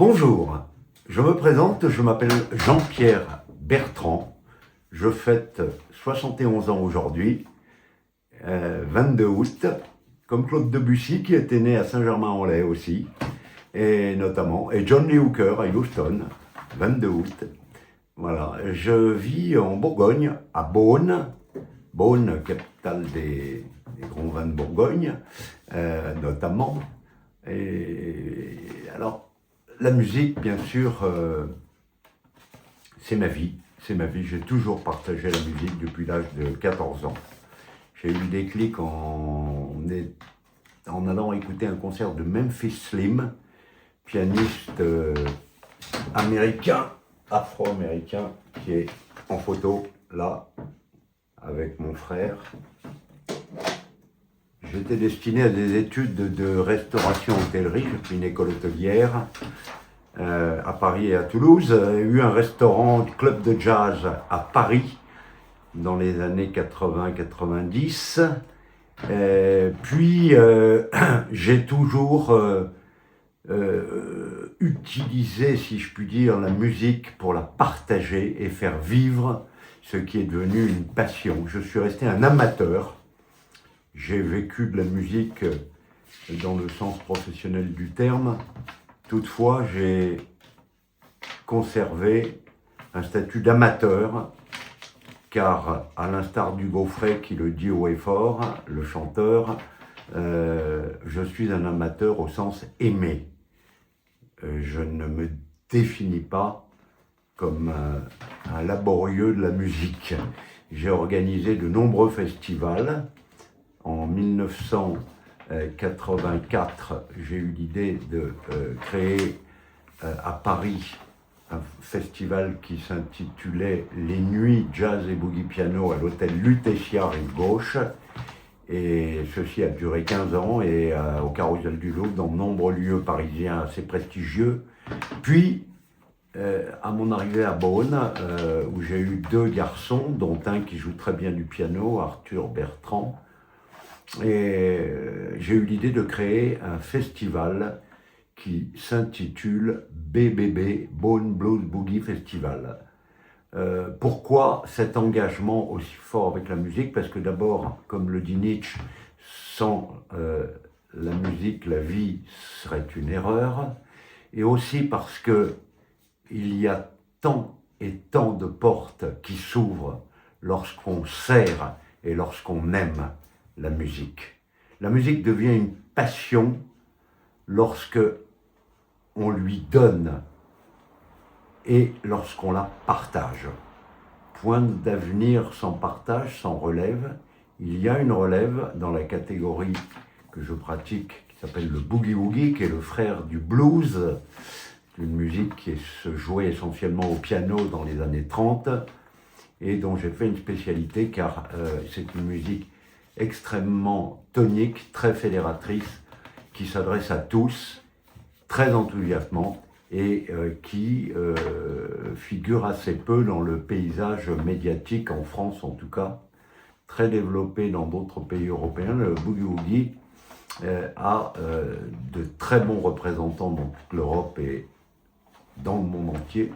Bonjour, je me présente, je m'appelle Jean-Pierre Bertrand, je fête 71 ans aujourd'hui, 22 août, comme Claude Debussy qui était né à Saint-Germain-en-Laye aussi, et notamment, et John Lee Hooker à Houston, 22 août. Voilà, je vis en Bourgogne, à Beaune, Beaune, capitale des grands vins de Bourgogne, notamment. Et alors, la musique, bien sûr, c'est ma vie. C'est ma vie. J'ai toujours partagé la musique depuis l'âge de 14 ans. J'ai eu des clics en allant écouter un concert de Memphis Slim, pianiste américain, afro-américain, qui est en photo, là, avec mon frère. J'étais destiné à des études de restauration hôtellerie, j'ai pris une école hôtelière à Paris et à Toulouse. J'ai eu un restaurant, club de jazz à Paris dans les années 80-90. Puis j'ai toujours utilisé, si je puis dire, la musique pour la partager et faire vivre ce qui est devenu une passion. Je suis resté un amateur. J'ai vécu de la musique dans le sens professionnel du terme. Toutefois, j'ai conservé un statut d'amateur, car à l'instar du Gaufret qui le dit haut et fort, le chanteur, je suis un amateur au sens aimé. Je ne me définis pas comme un laborieux de la musique. J'ai organisé de nombreux festivals. En 1984, j'ai eu l'idée de créer à Paris un festival qui s'intitulait Les Nuits Jazz et Boogie Piano à l'hôtel Lutetia rive gauche. Et ceci a duré 15 ans et au Carrousel du Louvre, dans de nombreux lieux parisiens assez prestigieux. Puis, à mon arrivée à Beaune, où j'ai eu deux garçons, dont un qui joue très bien du piano, Arthur Bertrand, et j'ai eu l'idée de créer un festival qui s'intitule BBB, Beaune Blues Boogie Festival. Pourquoi cet engagement aussi fort avec la musique? Parce que d'abord, comme le dit Nietzsche, sans la musique, la vie serait une erreur. Et aussi parce que il y a tant et tant de portes qui s'ouvrent lorsqu'on sert et lorsqu'on aime la musique. La musique devient une passion lorsque on lui donne et lorsqu'on la partage. Point d'avenir sans partage, sans relève. Il y a une relève dans la catégorie que je pratique qui s'appelle le boogie-woogie, qui est le frère du blues, une musique qui se jouait essentiellement au piano dans les années 30 et dont j'ai fait une spécialité car c'est une musique extrêmement tonique, très fédératrice, qui s'adresse à tous, très enthousiasmante et qui figure assez peu dans le paysage médiatique, en France en tout cas, très développé dans d'autres pays européens. Le boogie-woogie a de très bons représentants dans toute l'Europe et dans le monde entier.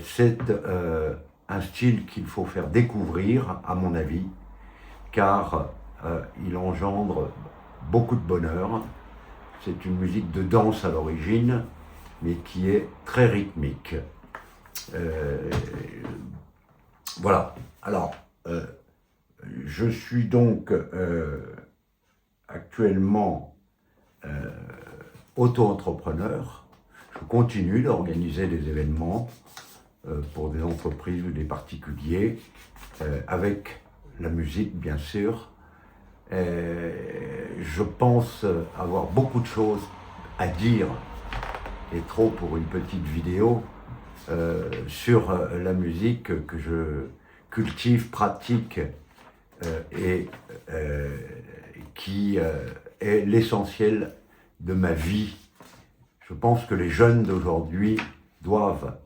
C'est un style qu'il faut faire découvrir, à mon avis, car il engendre beaucoup de bonheur. C'est une musique de danse à l'origine, mais qui est très rythmique. Voilà. Alors, je suis donc actuellement auto-entrepreneur. Je continue d'organiser des événements pour des entreprises ou des particuliers, avec la musique, bien sûr. Je pense avoir beaucoup de choses à dire, et trop pour une petite vidéo, sur la musique que je cultive, pratique, et qui est l'essentiel de ma vie. Je pense que les jeunes d'aujourd'hui doivent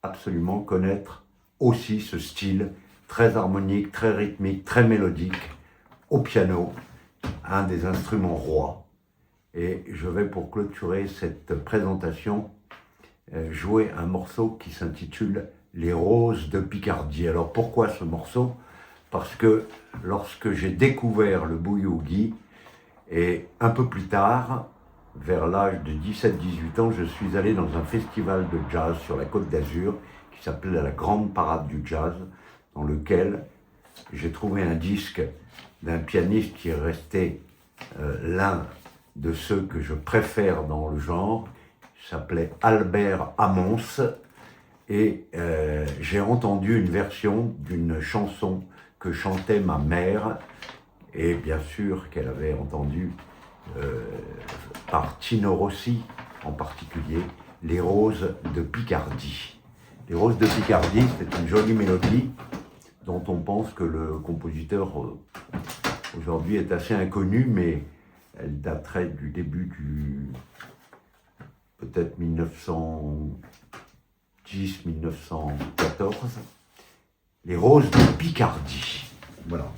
absolument connaître aussi ce style très harmonique, très rythmique, très mélodique, au piano, un des instruments rois, Et je vais, pour clôturer cette présentation, jouer un morceau qui s'intitule « Les Roses de Picardie ». Alors pourquoi ce morceau? Parce que lorsque j'ai découvert le boogie, et un peu plus tard, vers l'âge de 17-18 ans, je suis allé dans un festival de jazz sur la Côte d'Azur qui s'appelait la Grande Parade du Jazz, dans lequel j'ai trouvé un disque d'un pianiste qui est resté l'un de ceux que je préfère dans le genre. Il s'appelait Albert Ammons, et j'ai entendu une version d'une chanson que chantait ma mère, et bien sûr qu'elle avait entendu par Tino Rossi en particulier, Les Roses de Picardie. Les Roses de Picardie, c'est une jolie mélodie dont on pense que le compositeur aujourd'hui est assez inconnu, mais elle daterait du début du peut-être 1910-1914. Les Roses de Picardie. Voilà.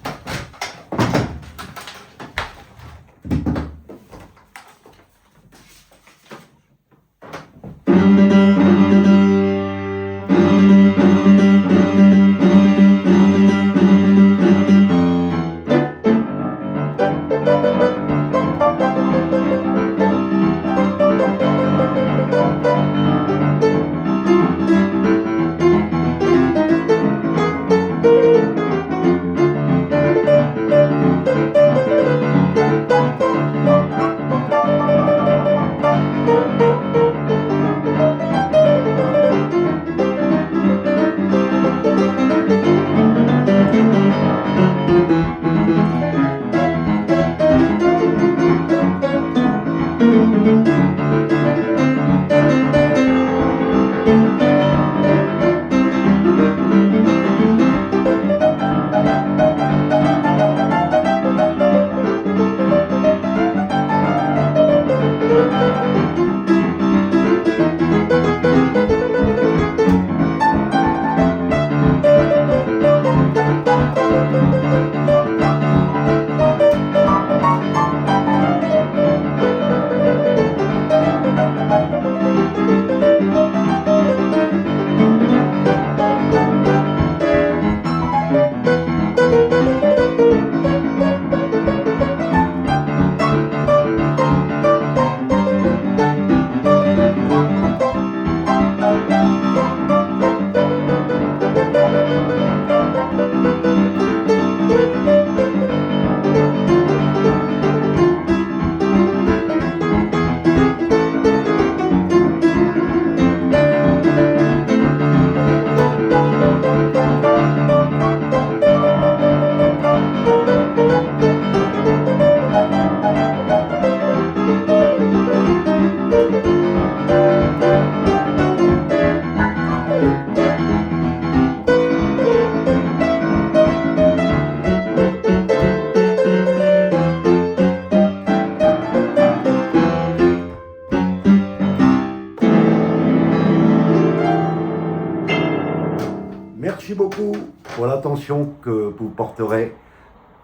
Merci beaucoup pour l'attention que vous porterez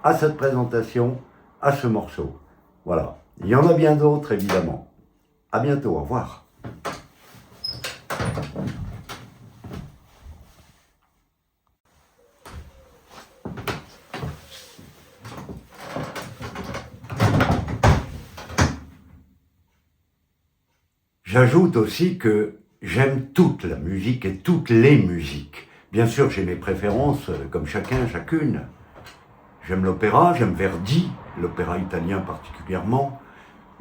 à cette présentation, à ce morceau. Voilà. Il y en a bien d'autres, évidemment. À bientôt. Au revoir. J'ajoute aussi que j'aime toute la musique et toutes les musiques. Bien sûr, j'ai mes préférences, comme chacun, chacune. J'aime l'opéra, j'aime Verdi, l'opéra italien particulièrement.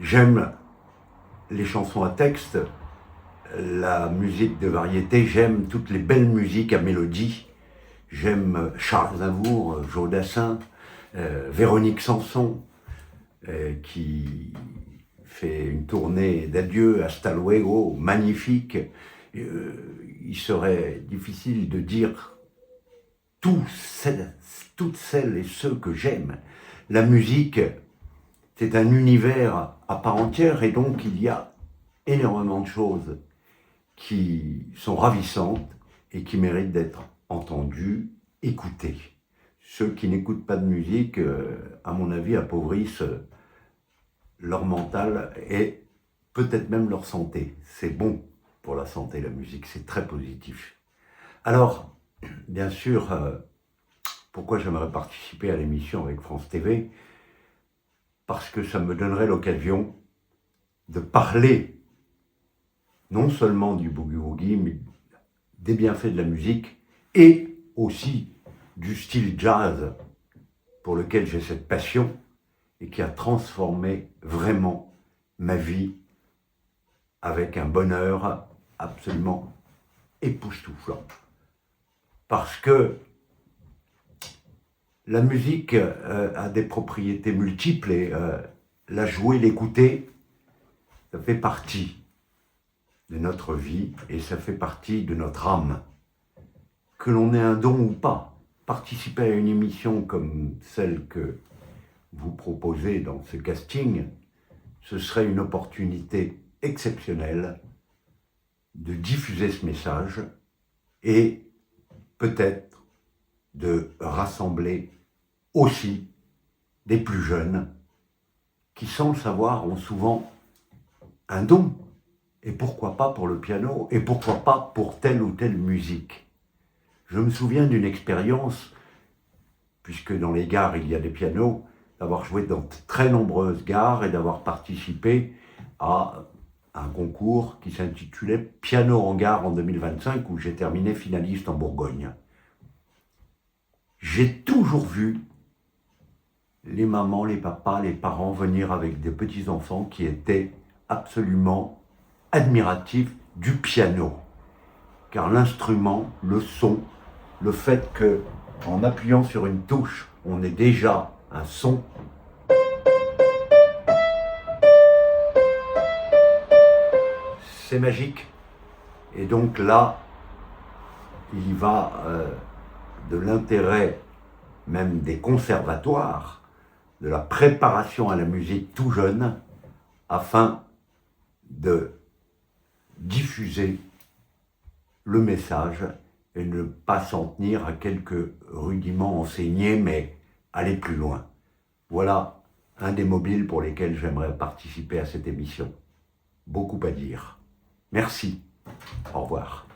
J'aime les chansons à texte, la musique de variété, j'aime toutes les belles musiques à mélodie. J'aime Charles Aznavour, Joe Dassin, Véronique Sanson, qui fait une tournée d'adieu, hasta luego, magnifique. Il serait difficile de dire toutes celles et ceux que j'aime. La musique, c'est un univers à part entière, et donc il y a énormément de choses qui sont ravissantes et qui méritent d'être entendues, écoutées. Ceux qui n'écoutent pas de musique, à mon avis, appauvrissent leur mental et peut-être même leur santé. C'est bon pour la santé, la musique, c'est très positif. Alors, bien sûr, pourquoi j'aimerais participer à l'émission avec France TV? Parce que ça me donnerait l'occasion de parler non seulement du boogie-woogie, mais des bienfaits de la musique et aussi du style jazz pour lequel j'ai cette passion et qui a transformé vraiment ma vie avec un bonheur absolument époustouflant. Parce que la musique a des propriétés multiples et la jouer, l'écouter, ça fait partie de notre vie et ça fait partie de notre âme. Que l'on ait un don ou pas, participer à une émission comme celle que vous proposez dans ce casting, ce serait une opportunité exceptionnelle de diffuser ce message et peut-être de rassembler aussi des plus jeunes qui, sans le savoir, ont souvent un don. Et pourquoi pas pour le piano, et pourquoi pas pour telle ou telle musique. Je me souviens d'une expérience, puisque dans les gares il y a des pianos, d'avoir joué dans de très nombreuses gares et d'avoir participé à un concours qui s'intitulait Piano en gare en 2025, où j'ai terminé finaliste en Bourgogne. J'ai toujours vu les mamans, les papas, les parents venir avec des petits-enfants qui étaient absolument admiratifs du piano. Car l'instrument, le son, le fait que, en appuyant sur une touche, on ait déjà un son, c'est magique. Et donc là, il y va de l'intérêt même des conservatoires, de la préparation à la musique tout jeune, afin de diffuser le message et ne pas s'en tenir à quelques rudiments enseignés, mais aller plus loin. Voilà un des mobiles pour lesquels j'aimerais participer à cette émission. Beaucoup à dire. Merci. Au revoir.